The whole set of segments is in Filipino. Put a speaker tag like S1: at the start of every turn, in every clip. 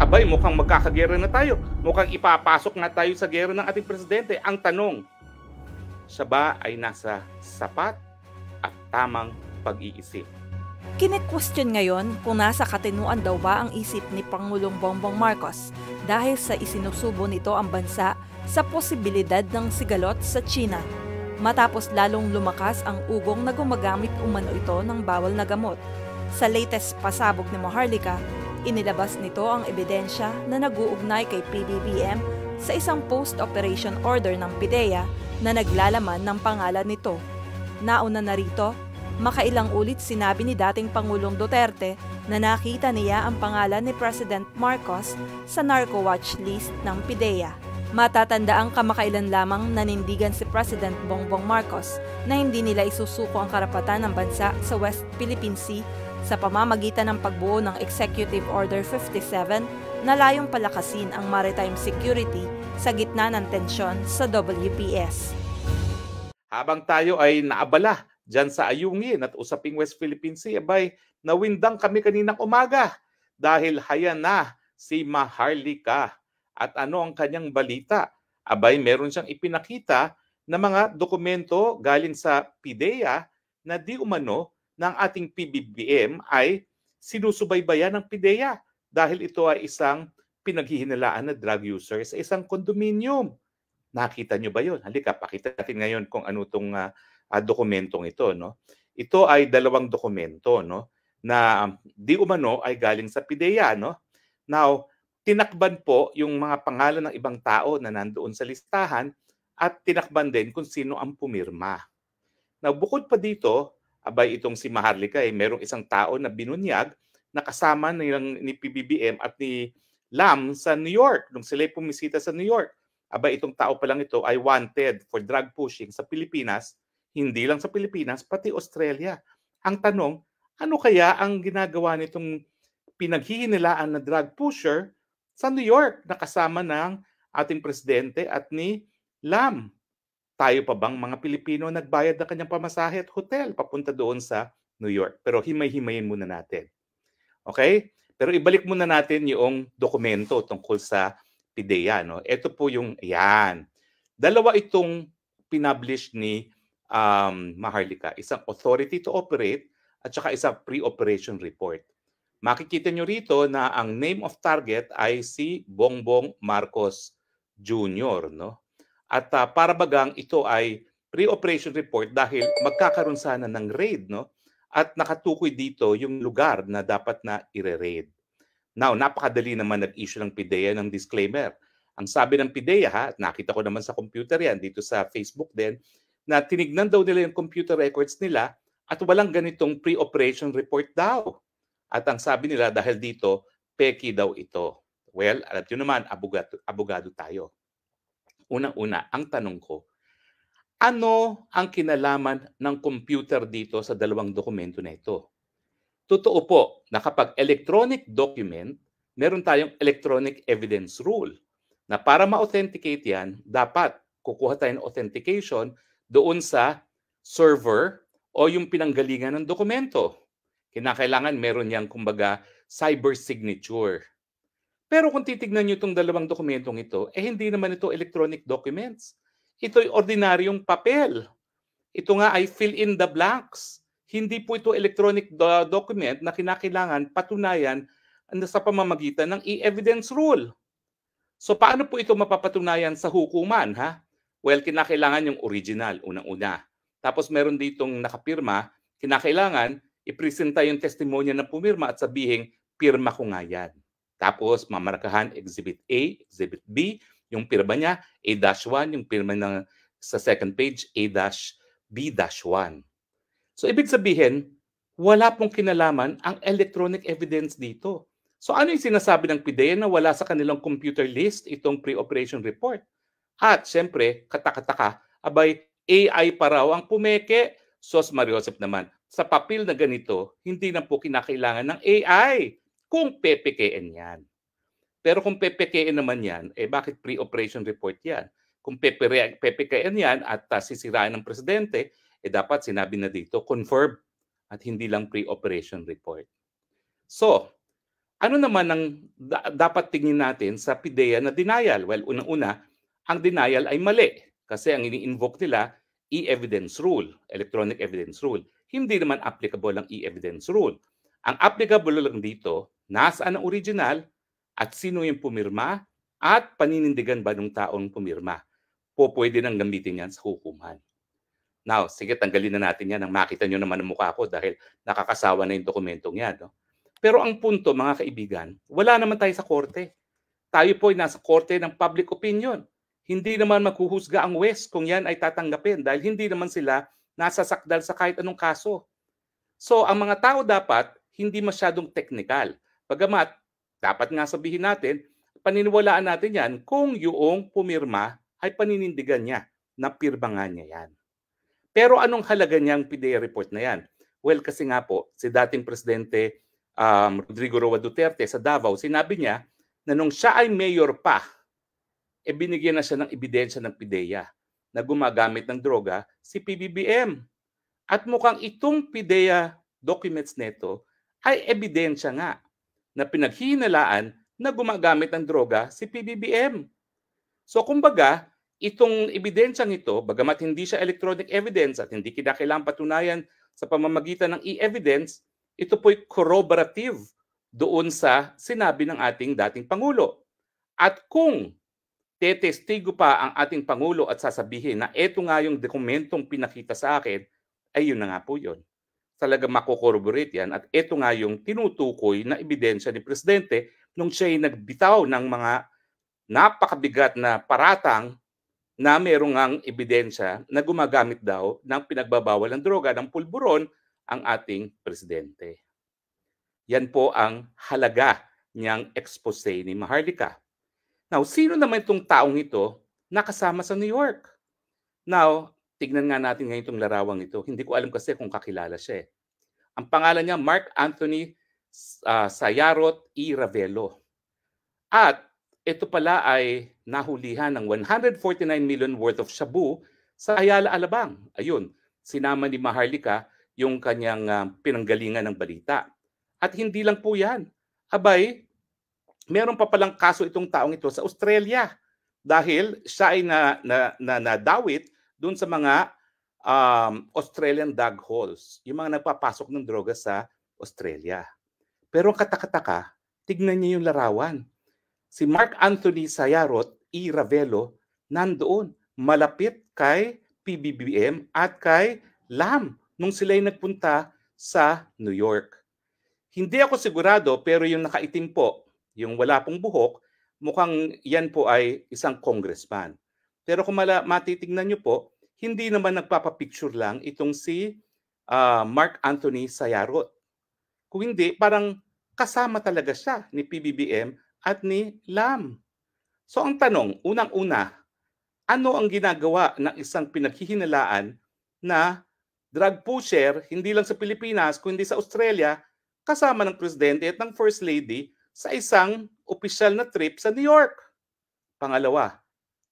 S1: abay, mukhang magkakagera na tayo. Mukhang ipapasok na tayo sa gera ng ating presidente. Ang tanong, siya ba ay nasa sapat at tamang pag-iisip?
S2: Kine-question ngayon kung nasa katinuan daw ba ang isip ni Pangulong Bongbong Marcos dahil sa isinusubo nito ang bansa sa posibilidad ng sigalot sa China. Matapos lalong lumakas ang ugong na gumagamit umano ito ng bawal na gamot. Sa latest pasabog ni Maharlika, inilabas nito ang ebidensya na nag-uugnay kay PBBM sa isang post-operation order ng PIDEA na naglalaman ng pangalan nito. Nauna na rito, makailang ulit sinabi ni dating Pangulong Duterte na nakita niya ang pangalan ni President Marcos sa narco watch list ng PIDEA. Matatandaang kamakailan lamang nanindigan si President Bongbong Marcos na hindi nila isusuko ang karapatan ng bansa sa West Philippine Sea sa pamamagitan ng pagbuo ng Executive Order 57 na layong palakasin ang maritime security sa gitna ng tensyon sa WPS.
S1: Habang tayo ay naabala dyan sa ayungin at usaping West Philippine Sea, abay, nawindang kami kaninang umaga dahil haya na si Maharlika. At ano ang kanyang balita? Abay, meron siyang ipinakita na mga dokumento galing sa PIDEA na di umano ng ating PBBM ay sinusubaybayan ng PIDEA dahil ito ay isang pinaghihinalaan na drug user sa isang kondominium. Nakita nyo ba yun? Halika, pakita natin ngayon kung ano itong dokumentong ito. No? Ito ay dalawang dokumento, no? Na di umano ay galing sa PIDEA. No? Now, tinakban po yung mga pangalan ng ibang tao na nandoon sa listahan at tinakban din kung sino ang pumirma. Now, bukod pa dito, abay itong si Maharlika ay merong isang tao na binunyag na kasama ni PBBM at ni Lam sa New York nung sila pumisita sa New York. Abay itong tao pa lang ito ay wanted for drug pushing sa Pilipinas, hindi lang sa Pilipinas, pati Australia. Ang tanong, ano kaya ang ginagawa nitong pinaghihinilaan na drug pusher sa New York na kasama ng ating presidente at ni Lam? Tayo pa bang mga Pilipino nagbayad ng kanyang pamasahe at hotel papunta doon sa New York? Pero himay-himayin muna natin. Okay? Pero ibalik muna natin yung dokumento tungkol sa PIDEA. No? Ito po yung, yan. Dalawa itong pinublish ni Maharlika. Isang authority to operate at saka isang pre-operation report. Makikita nyo rito na ang name of target ay si Bongbong Marcos Jr. No? At para bagang ito ay pre-operation report dahil magkakaroon sana ng raid. No? At nakatukoy dito yung lugar na dapat na i-raid. Now, napakadali naman nag-issue ng PIDEA ng disclaimer. Ang sabi ng PIDEA, at nakita ko naman sa computer yan, dito sa Facebook din, na tinignan daw nila yung computer records nila at walang ganitong pre-operation report daw. At ang sabi nila dahil dito, peki daw ito. Well, alam nyo naman, abogado tayo. Unang-una, ang tanong ko, ano ang kinalaman ng computer dito sa dalawang dokumento na ito? Totoo po na kapag electronic document, meron tayong electronic evidence rule na para ma-authenticate yan, dapat kukuha tayo ng authentication doon sa server o yung pinanggalingan ng dokumento. Kinakailangan meron niyang kumbaga cyber signature. Pero kung titignan niyo itong dalawang dokumentong ito, hindi naman ito electronic documents. Ito'y ordinaryong papel. Ito nga ay fill in the blanks. Hindi po ito electronic document na kinakailangan patunayan sa pamamagitan ng e-evidence rule. So paano po ito mapapatunayan sa hukuman? Ha? Well, kinakailangan yung original, unang-una. Tapos meron ditong nakapirma, kinakailangan ipresenta yung testimonya na pumirma at sabihin, pirma ko nga yan. Tapos mamarkahan Exhibit A, Exhibit B, yung pirma niya, A-1, yung pirma na sa second page, A-B-1. So ibig sabihin, wala pong kinalaman ang electronic evidence dito. So ano yung sinasabi ng PIDEA na wala sa kanilang computer list itong pre-operation report? At syempre, katakataka, abay, AI pa raw ang pumeke. Sos Mariosep naman, sa papel na ganito, hindi na po kinakailangan ng AI kung PPKN yan. Pero kung PPKN naman yan, bakit pre-operation report yan? Kung PPKN yan at sisirain ng presidente, dapat sinabi na dito, confirm at hindi lang pre-operation report. So, Ano naman ang dapat tingin natin sa PIDEA na denial? Well, unang-una, ang denial ay mali kasi ang ini-invoke nila e-evidence rule, electronic evidence rule. Hindi naman applicable ang e-evidence rule. Ang applicable lang dito, nasaan ang original at sino yung pumirma at paninindigan ba ng taong pumirma. Pwede nang gamitin yan sa hukuman. Now, sige, tanggalin na natin yan nang makita nyo naman ang mukha ko dahil nakakasawa na yung dokumentong yan. No? Pero ang punto, mga kaibigan, wala naman tayo sa korte. Tayo po ay nasa korte ng public opinion. Hindi naman maghuhusga ang West kung yan ay tatanggapin dahil hindi naman sila nasasakdal sa kahit anong kaso. So, ang mga tao dapat hindi masyadong technical. Bagamat, dapat nga sabihin natin, paniniwalaan natin yan kung yung pumirma ay paninindigan niya na pirma nga niya yan. Pero anong halaga niyang PIDEA report na yan? Well, kasi nga po, si dating Presidente Rodrigo Roa Duterte sa Davao, sinabi niya na nung siya ay mayor pa, binigyan na siya ng ebidensya ng PIDEA na gumagamit ng droga si PBBM. At mukhang itong PIDEA documents neto ay ebidensya nga na pinaghihinalaan na gumagamit ng droga si PBBM. So kumbaga, itong ebidensyang ito, bagamat hindi siya electronic evidence at hindi kinakailangan patunayan sa pamamagitan ng e-evidence, ito po'y corroborative doon sa sinabi ng ating dating Pangulo. At kung tetestigo pa ang ating Pangulo at sasabihin na eto nga yung dokumentong pinakita sa akin, ay yun na nga po yun. Talaga makokorroborate yan at eto nga yung tinutukoy na ebidensya ni Presidente nung siya'y nagbitaw ng mga napakabigat na paratang na merong ang ebidensya na gumagamit daw ng pinagbabawal ng droga ng pulburon ang ating presidente. Yan po ang halaga niyang expose ni Maharlika. Now, sino naman itong taong ito nakasama sa New York? Now, tignan nga natin ngayon itong larawang ito. Hindi ko alam kasi kung kakilala siya. Ang pangalan niya, Mark Anthony Sayarot E. Ravelo. At ito pala ay nahulihan ng 149 million worth of shabu sa Ayala, Alabang. Ayun, sinama ni Maharlika yung kanyang pinanggalingan ng balita. At hindi lang po yan. Abay, meron pa palang kaso itong taong ito sa Australia dahil siya ay nadawit doon sa mga Australian dog holes, yung mga nagpapasok ng droga sa Australia. Pero ang katakataka, tignan niyo yung larawan. Si Mark Anthony Sayarot E. Ravelo nandoon malapit kay PBBM at kay Lam nung sila'y nagpunta sa New York. Hindi ako sigurado pero yung nakaitim po, yung wala pong buhok, mukhang yan po ay isang congressman. Pero kung matitignan nyo po, hindi naman nagpapapicture lang itong si Mark Anthony Sayarot. Kung hindi, parang kasama talaga siya ni PBBM at ni Lam. So ang tanong, unang-una, ano ang ginagawa ng isang pinaghihinalaan na drug pusher, hindi lang sa Pilipinas, kundi sa Australia, kasama ng Presidente at ng First Lady sa isang opisyal na trip sa New York? Pangalawa,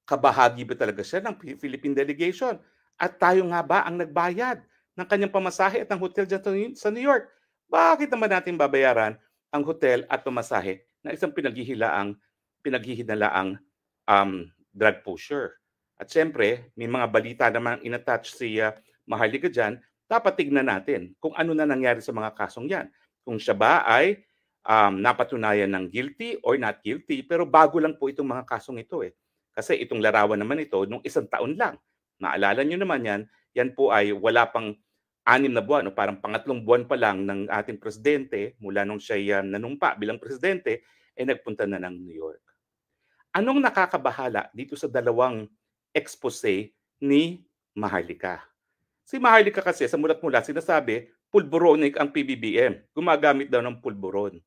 S1: kabahagi ba talaga siya ng Philippine delegation? At tayo nga ba ang nagbayad ng kanyang pamasahe at ng hotel dyan sa New York? Bakit naman natin babayaran ang hotel at pamasahe ng isang pinaghihinalaang drug pusher? At syempre, may mga balita naman inattach si Maharlika dyan, dapat tignan natin kung ano na nangyari sa mga kasong yan. Kung siya ba ay napatunayan ng guilty or not guilty, pero bago lang po itong mga kasong ito eh. Kasi itong larawan naman ito, nung 1 taon lang. Naalala nyo naman yan po ay wala pang 6 na buwan, o parang pangatlong buwan pa lang ng ating presidente, mula nung siya nanumpa bilang presidente, ay nagpunta na ng New York. Anong nakakabahala dito sa dalawang expose ni Maharlika? Si Maharlika kasi sa mulat-mula sinasabi, pulburonic ang PBBM. Gumagamit daw ng pulburon.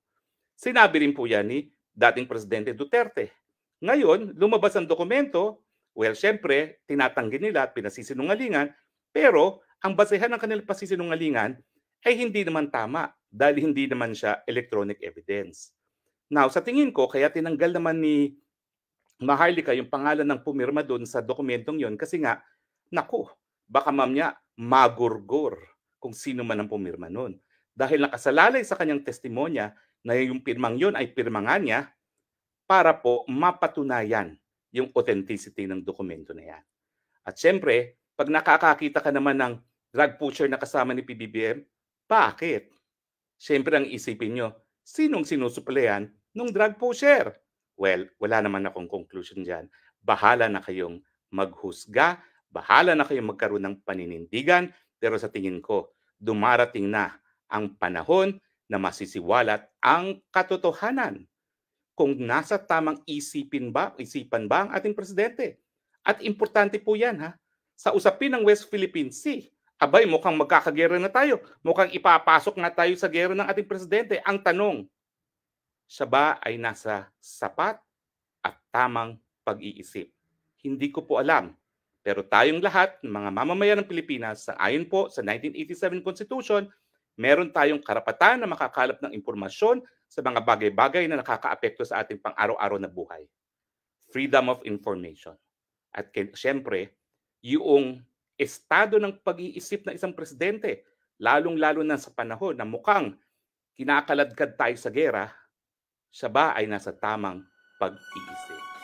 S1: Sinabi rin po yan ni dating Presidente Duterte. Ngayon, lumabas ang dokumento, well, syempre, tinatanggi nila at pinasisinungalingan, pero ang basehan ng kanilang pasisinungalingan ay hindi naman tama dahil hindi naman siya electronic evidence. Now, sa tingin ko, kaya tinanggal naman ni Maharlika yung pangalan ng pumirma doon sa dokumentong yon kasi nga, naku, baka mamaya magurgur kung sino man ang pumirma noon. Dahil nakasalalay sa kanyang testimonya na yung pirmang yun ay pirma nga niya para po mapatunayan yung authenticity ng dokumento na yan. At syempre, pag nakakakita ka naman ng drug pusher na kasama ni PBBM, bakit? Syempre ang isipin nyo, sinong sinusuplayan ng drug pusher? Well, wala naman akong conclusion dyan. Bahala na kayong maghusga, bahala na kayong magkaroon ng paninindigan, pero sa tingin ko, dumarating na ang panahon na masisiwalat ang katotohanan kung nasa tamang isipan ba ang ating presidente. At importante po yan ha, sa usapin ng West Philippine Sea, abay mukhang magkakagera na tayo, mukhang ipapasok na tayo sa gera ng ating presidente. Ang tanong, siya ba ay nasa sapat at tamang pag-iisip? Hindi ko po alam. Pero tayong lahat, ng mga mamamayan ng Pilipinas, ayon po sa 1987 Constitution, meron tayong karapatan na makakalap ng impormasyon sa mga bagay-bagay na nakakaapekto sa ating pang-araw-araw na buhay. Freedom of information. At siyempre, yung estado ng pag-iisip ng isang presidente, lalong-lalo na sa panahon na mukhang kinakaladkad tayo sa gera, siya ba ay nasa tamang pag-iisip?